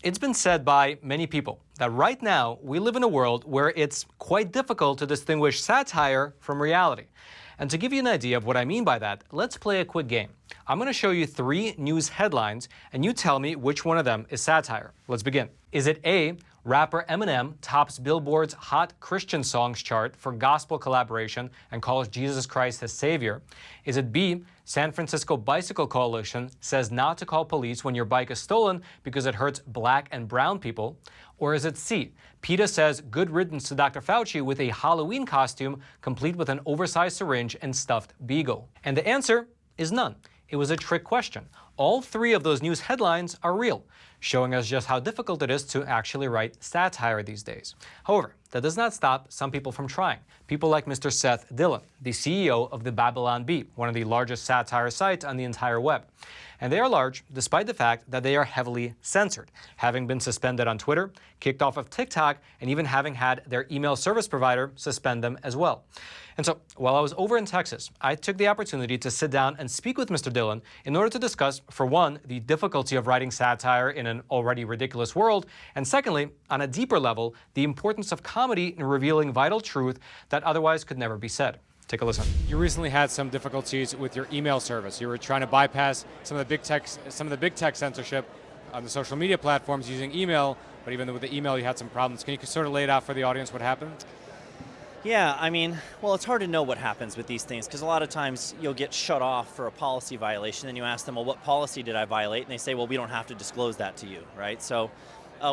It's been said by many people that right now we live in a world where it's quite difficult to distinguish satire from reality. And to give you an idea of what I mean by that, let's play a quick game. I'm going to show you 3 news headlines, and you tell me which one of them is satire. Let's begin. Is it A, rapper Eminem tops Billboard's Hot Christian Songs chart for gospel collaboration and calls Jesus Christ his savior? Is it B, San Francisco Bicycle Coalition says not to call police when your bike is stolen because it hurts black and brown people? Or is it C, PETA says good riddance to Dr. Fauci with a Halloween costume complete with an oversized syringe and stuffed beagle? And the answer is none. It was a trick question. All 3 of those news headlines are real, showing us just how difficult it is to actually write satire these days. However, that does not stop some people from trying. People like Mr. Seth Dillon, the CEO of the Babylon Bee, one of the largest satire sites on the entire web. And they are large despite the fact that they are heavily censored, having been suspended on Twitter, kicked off of TikTok, and even having had their email service provider suspend them as well. And so, while I was over in Texas, I took the opportunity to sit down and speak with Mr. Dillon in order to discuss, for one, the difficulty of writing satire in an already ridiculous world, and secondly, on a deeper level, the importance of comedy in revealing vital truth that otherwise could never be said. Take a listen. You recently had some difficulties with your email service. You were trying to bypass some of the big tech censorship on the social media platforms using email, but even with the email you had some problems. Can you sort of lay it out for the audience what happened? Yeah, I mean, well, it's hard to know what happens with these things because a lot of times you'll get shut off for a policy violation and you ask them, well, what policy did I violate? And they say, well, we don't have to disclose that to you, right? So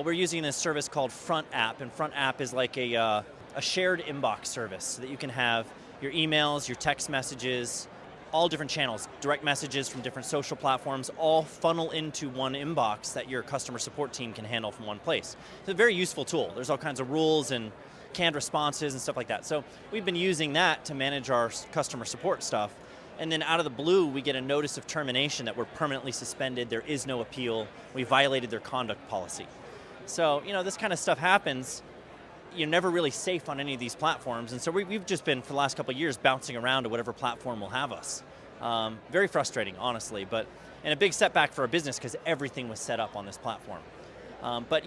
we're using this service called Front App, and Front App is like a shared inbox service so that you can have your emails, your text messages, all different channels, direct messages from different social platforms, all funnel into one inbox that your customer support team can handle from one place. It's a very useful tool. There's all kinds of rules and canned responses and stuff like that. So we've been using that to manage our customer support stuff. And then out of the blue, we get a notice of termination that we're permanently suspended. There is no appeal. We violated their conduct policy. So, this kind of stuff happens. You're never really safe on any of these platforms. And so we've just been, for the last couple of years, bouncing around to whatever platform will have us. Very frustrating, honestly, and a big setback for our business because everything was set up on this platform. But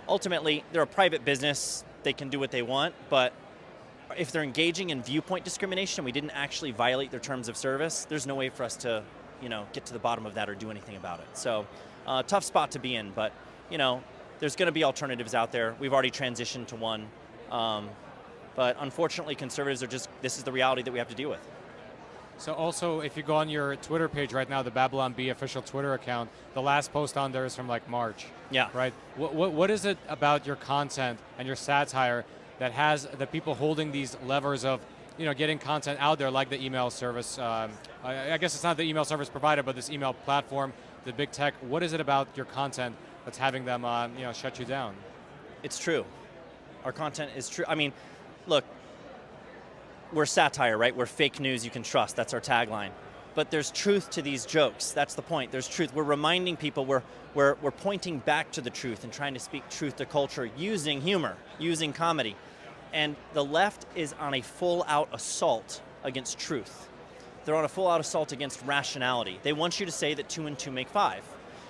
ultimately, they're a private business. They can do what they want, but if they're engaging in viewpoint discrimination, we didn't actually violate their terms of service, there's no way for us to, get to the bottom of that or do anything about it. So, tough spot to be in, but, there's going to be alternatives out there. We've already transitioned to one, but unfortunately, conservatives this is the reality that we have to deal with. So also, if you go on your Twitter page right now, the Babylon Bee official Twitter account, the last post on there is from like March. Yeah. Right? What is it about your content and your satire that has the people holding these levers of, getting content out there like the email service? I guess it's not the email service provider, but this email platform, the big tech. What is it about your content that's having them, shut you down? It's true. Our content is true. I mean, look, we're satire, right? We're fake news you can trust. That's our tagline. But there's truth to these jokes. That's the point. There's truth. We're reminding people we're pointing back to the truth and trying to speak truth to culture using humor, using comedy. And the left is on a full-out assault against truth. They're on a full-out assault against rationality. They want you to say that 2 and 2 make 5.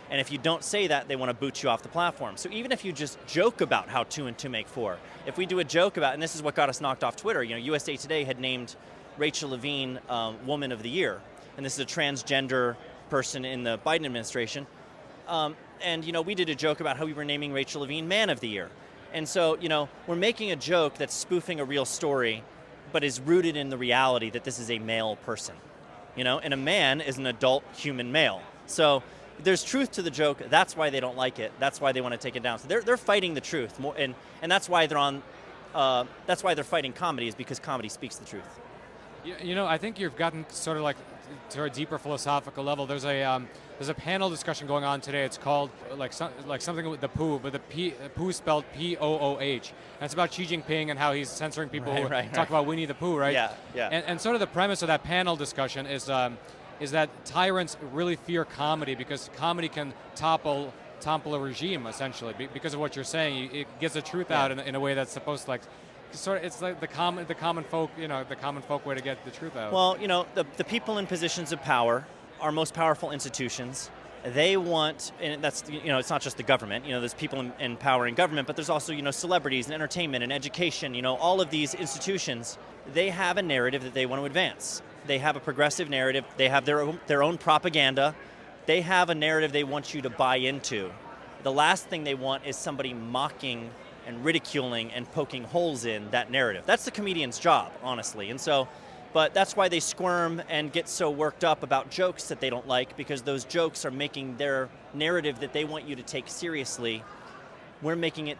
And if you don't say that, they want to boot you off the platform. So even if you just joke about how 2 and 2 make 4, if we do a joke about, and this is what got us knocked off Twitter, USA Today had named Rachel Levine Woman of the Year, and this is a transgender person in the Biden administration. And we did a joke about how we were naming Rachel Levine Man of the Year. And so, we're making a joke that's spoofing a real story, but is rooted in the reality that this is a male person, and a man is an adult human male. So there's truth to the joke. That's why they don't like it. That's why they want to take it down. So they're fighting the truth more, and that's why they're on. That's why they're fighting comedy, is because comedy speaks the truth. I think you've gotten sort of like to a deeper philosophical level. There's a panel discussion going on today. It's called something with the poo, but the poo spelled Pooh, and it's about Xi Jinping and how he's censoring people who talk about Winnie the Pooh, right? Yeah. And sort of the premise of that panel discussion is that tyrants really fear comedy because comedy can topple a regime, essentially, because of what you're saying. It gets the truth out in a way that's supposed to it's like the common folk way to get the truth out. Well, the people in positions of power, our most powerful institutions, They want, and that's, it's not just the government, there's people in power in government, but there's also, celebrities and entertainment and education, all of these institutions, they have a narrative that they want to advance. They have a progressive narrative. They have their own propaganda. They have a narrative they want you to buy into. The last thing they want is somebody mocking and ridiculing and poking holes in that narrative. That's the comedian's job, honestly. And so, but that's why they squirm and get so worked up about jokes that they don't like, because those jokes are making their narrative that they want you to take seriously, we're making it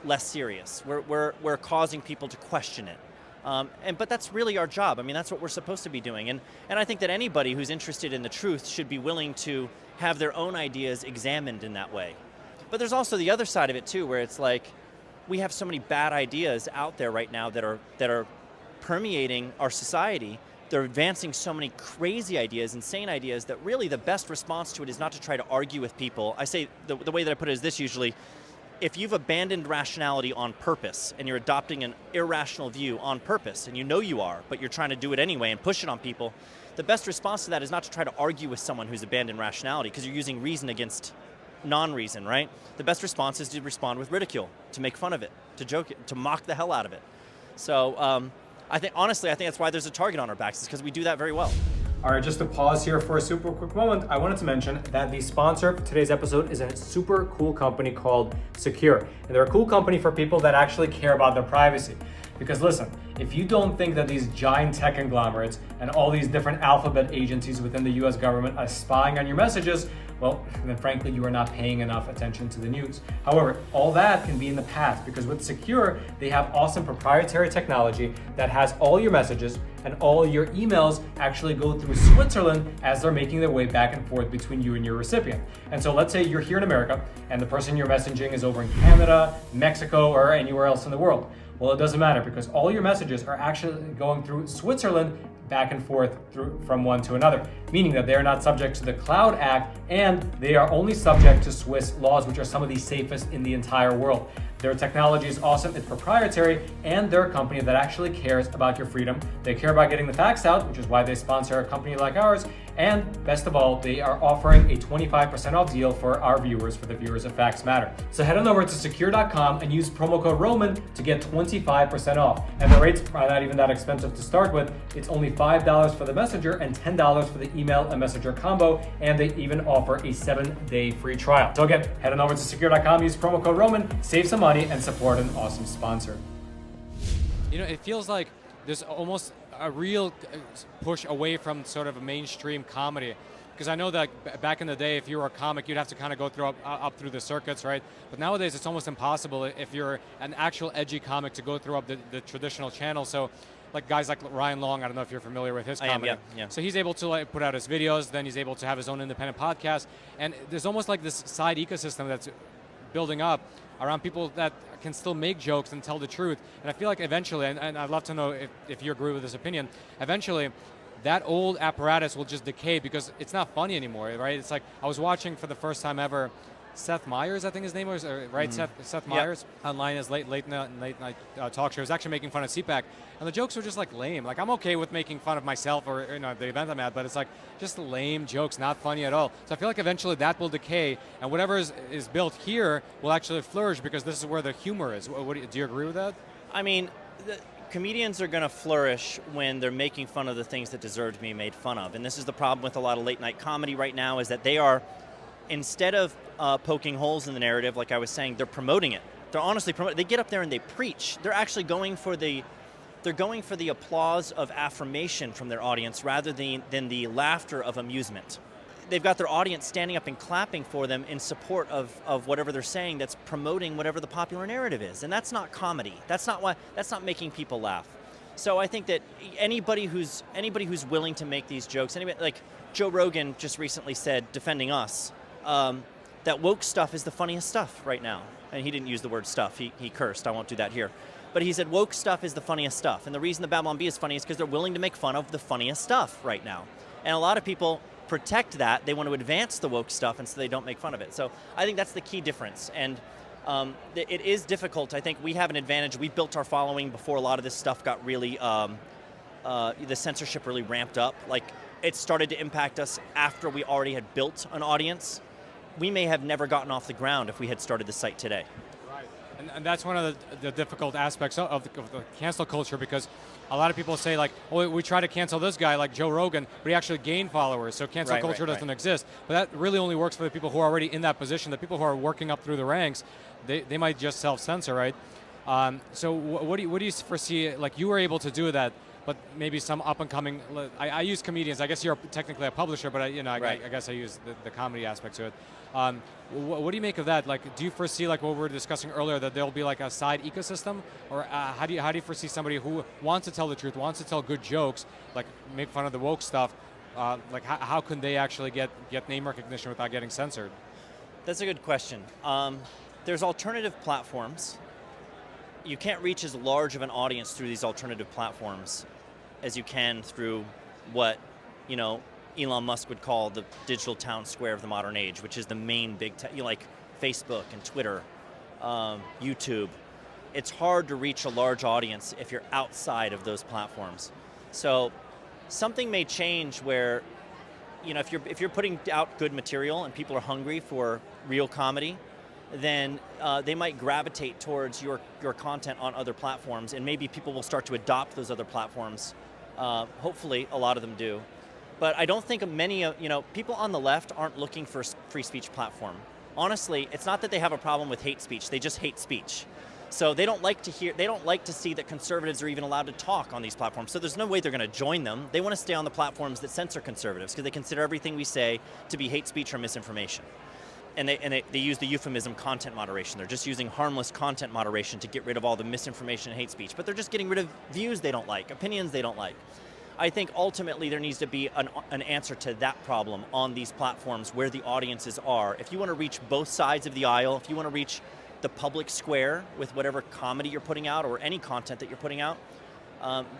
less serious. We're causing people to question it. But that's really our job. I mean, that's what we're supposed to be doing. And I think that anybody who's interested in the truth should be willing to have their own ideas examined in that way. But there's also the other side of it too, where it's like, we have so many bad ideas out there right now that are permeating our society. They're advancing so many crazy ideas, insane ideas, that really the best response to it is not to try to argue with people. I say, the way that I put it is this usually: if you've abandoned rationality on purpose and you're adopting an irrational view on purpose, and you are, but you're trying to do it anyway and push it on people, the best response to that is not to try to argue with someone who's abandoned rationality, because you're using reason against non-reason, right? The best response is to respond with ridicule, to make fun of it, to joke it, to mock the hell out of it. So honestly, I think that's why there's a target on our backs, is because we do that very well. All right, just to pause here for a super quick moment, I wanted to mention that the sponsor for today's episode is a super cool company called Sekur. And they're a cool company for people that actually care about their privacy. Because listen, if you don't think that these giant tech conglomerates and all these different alphabet agencies within the US government are spying on your messages, well, then frankly, you are not paying enough attention to the news. However, all that can be in the past, because with Sekur, they have awesome proprietary technology that has all your messages and all your emails actually go through Switzerland as they're making their way back and forth between you and your recipient. And so let's say you're here in America and the person you're messaging is over in Canada, Mexico, or anywhere else in the world. Well, it doesn't matter, because all your messages are actually going through Switzerland back and forth from one to another, meaning that they are not subject to the Cloud Act, and they are only subject to Swiss laws, which are some of the safest in the entire world. Their technology is awesome, it's proprietary, and they're a company that actually cares about your freedom. They care about getting the facts out, which is why they sponsor a company like ours. And best of all, they are offering a 25% off deal for our viewers, for the viewers of Facts Matter. So head on over to Sekur.com and use promo code Roman to get 25% off. And the rates are not even that expensive to start with. It's only $5 for the messenger and $10 for the email and messenger combo. And they even offer a 7-day free trial. So again, head on over to Sekur.com, use promo code Roman, save some money, and support an awesome sponsor. It feels like there's almost a real push away from sort of a mainstream comedy. Because I know that back in the day, if you were a comic, you'd have to kind of go through up through the circuits, right? But nowadays, it's almost impossible if you're an actual edgy comic to go through up the traditional channel. So, like guys like Ryan Long, I don't know if you're familiar with his comedy. Yeah. So he's able to put out his videos, then he's able to have his own independent podcast, and there's almost like this side ecosystem that's building up around people that can still make jokes and tell the truth. And I feel like eventually, and I'd love to know if you agree with this opinion, eventually that old apparatus will just decay because it's not funny anymore, right? It's like, I was watching for the first time ever Seth Meyers, I think his name was, right? Seth Meyers online as late night talk show. He was actually making fun of CPAC, and the jokes were just like lame. Like, I'm okay with making fun of myself or the event I'm at, but it's like just lame jokes, not funny at all. So I feel like eventually that will decay, and whatever is built here will actually flourish because this is where the humor is. Do you agree with that? I mean, comedians are going to flourish when they're making fun of the things that deserve to be made fun of, and this is the problem with a lot of late night comedy right now, is that they are, instead of poking holes in the narrative, like I was saying, they're promoting it. They're honestly promoting. They get up there and they preach. They're actually going for the applause of affirmation from their audience rather than the laughter of amusement. They've got their audience standing up and clapping for them in support of whatever they're saying that's promoting whatever the popular narrative is. And that's not comedy. That's not making people laugh. So I think that anybody who's willing to make these jokes, like Joe Rogan just recently said, defending us, that woke stuff is the funniest stuff right now. And he didn't use the word stuff. He cursed. I won't do that here. But he said woke stuff is the funniest stuff. And the reason the Babylon Bee is funny is because they're willing to make fun of the funniest stuff right now. And a lot of people protect that. They want to advance the woke stuff, and so they don't make fun of it. So I think that's the key difference. And it is difficult. I think we have an advantage. We built our following before a lot of this stuff got really, the censorship really ramped up. Like, it started to impact us after we already had built an audience, we may have never gotten off the ground if we had started the site today. Right. And that's one of the difficult aspects of the cancel culture, because a lot of people say, like, oh, we try to cancel this guy like Joe Rogan, but he actually gained followers, so cancel culture doesn't exist. But that really only works for the people who are already in that position. The people who are working up through the ranks, they might just self-censor, right? So what do you foresee, like you were able to do that, but maybe some up-and-coming, I use comedians, I guess you're technically a publisher, but I guess I use the comedy aspect to it. What do you make of that? Like, do you foresee, like what we were discussing earlier, that there'll be like a side ecosystem, or how do you foresee somebody who wants to tell the truth, wants to tell good jokes, like make fun of the woke stuff, like how can they actually get name recognition without getting censored? That's a good question. There's alternative platforms. You can't reach as large of an audience through these alternative platforms as you can through what, Elon Musk would call the digital town square of the modern age, which is the main big like Facebook and Twitter, YouTube. It's hard to reach a large audience if you're outside of those platforms. So something may change where, if you're putting out good material and people are hungry for real comedy, then they might gravitate towards your content on other platforms, and maybe people will start to adopt those other platforms. Hopefully, a lot of them do. But I don't think many, people on the left aren't looking for a free speech platform. Honestly, it's not that they have a problem with hate speech, they just hate speech. So they don't like to see that conservatives are even allowed to talk on these platforms. So there's no way they're going to join them. They want to stay on the platforms that censor conservatives because they consider everything we say to be hate speech or misinformation. And they use the euphemism content moderation. They're just using harmless content moderation to get rid of all the misinformation and hate speech. But they're just getting rid of views they don't like, opinions they don't like. I think ultimately there needs to be an answer to that problem on these platforms where the audiences are. If you want to reach both sides of the aisle, if you want to reach the public square with whatever comedy you're putting out or any content that you're putting out,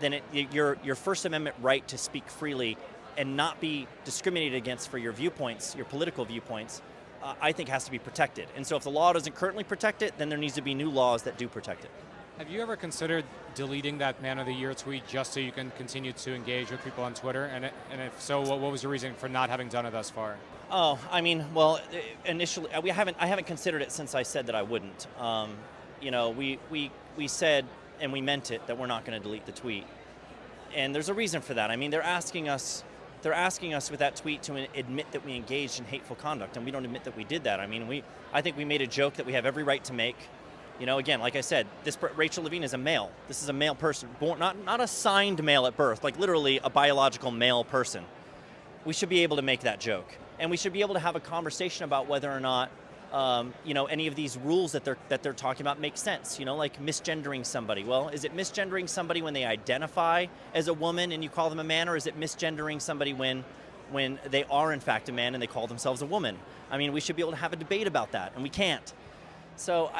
then your First Amendment right to speak freely and not be discriminated against for your viewpoints, your political viewpoints, I think has to be protected. And so if the law doesn't currently protect it, then there needs to be new laws that do protect it. Have you ever considered deleting that Man of the Year tweet just so you can continue to engage with people on Twitter? And if so, what was your reason for not having done it thus far? Oh, I mean, well, initially, I haven't considered it since I said that I wouldn't. We said, and we meant it, that we're not going to delete the tweet. And there's a reason for that. I mean, they're asking us with that tweet to admit that we engaged in hateful conduct, and we don't admit that we did that. I mean, I think we made a joke that we have every right to make. Again, like I said, Rachel Levine is a male. This is a male person, born, not assigned male at birth, like literally a biological male person. We should be able to make that joke, and we should be able to have a conversation about whether or not, any of these rules that they're talking about make sense. Like misgendering somebody. Well, is it misgendering somebody when they identify as a woman and you call them a man, or is it misgendering somebody when they are in fact a man and they call themselves a woman? I mean, we should be able to have a debate about that, and we can't. So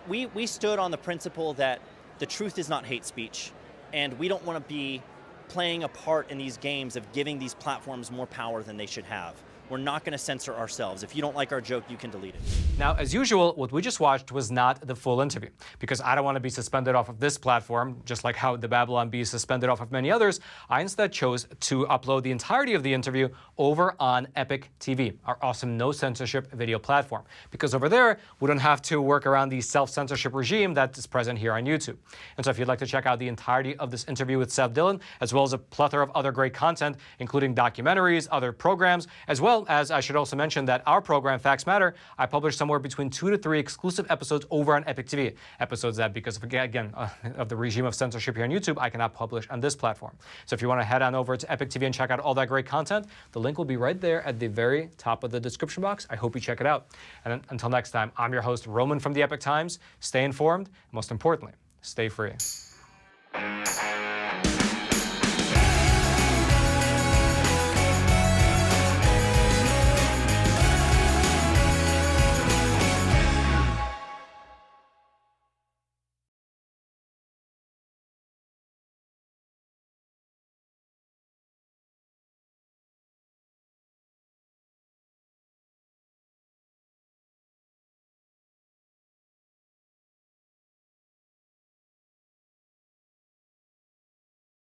we stood on the principle that the truth is not hate speech, and we don't want to be playing a part in these games of giving these platforms more power than they should have. We're not going to censor ourselves. If you don't like our joke, you can delete it. Now, as usual, what we just watched was not the full interview, because I don't want to be suspended off of this platform, just like how the Babylon Bee is suspended off of many others. I instead chose to upload the entirety of the interview over on Epoch TV, our awesome no-censorship video platform, because over there, we don't have to work around the self-censorship regime that is present here on YouTube. And so if you'd like to check out the entirety of this interview with Seth Dillon, as well as a plethora of other great content, including documentaries, other programs, as well as I should also mention that our program, Facts Matter, I publish somewhere between 2 to 3 exclusive episodes over on Epoch TV. Episodes that, because of, again, of the regime of censorship here on YouTube, I cannot publish on this platform. So if you want to head on over to Epoch TV and check out all that great content, the link will be right there at the very top of the description box. I hope you check it out. And until next time, I'm your host, Roman from the Epoch Times. Stay informed, and most importantly, stay free.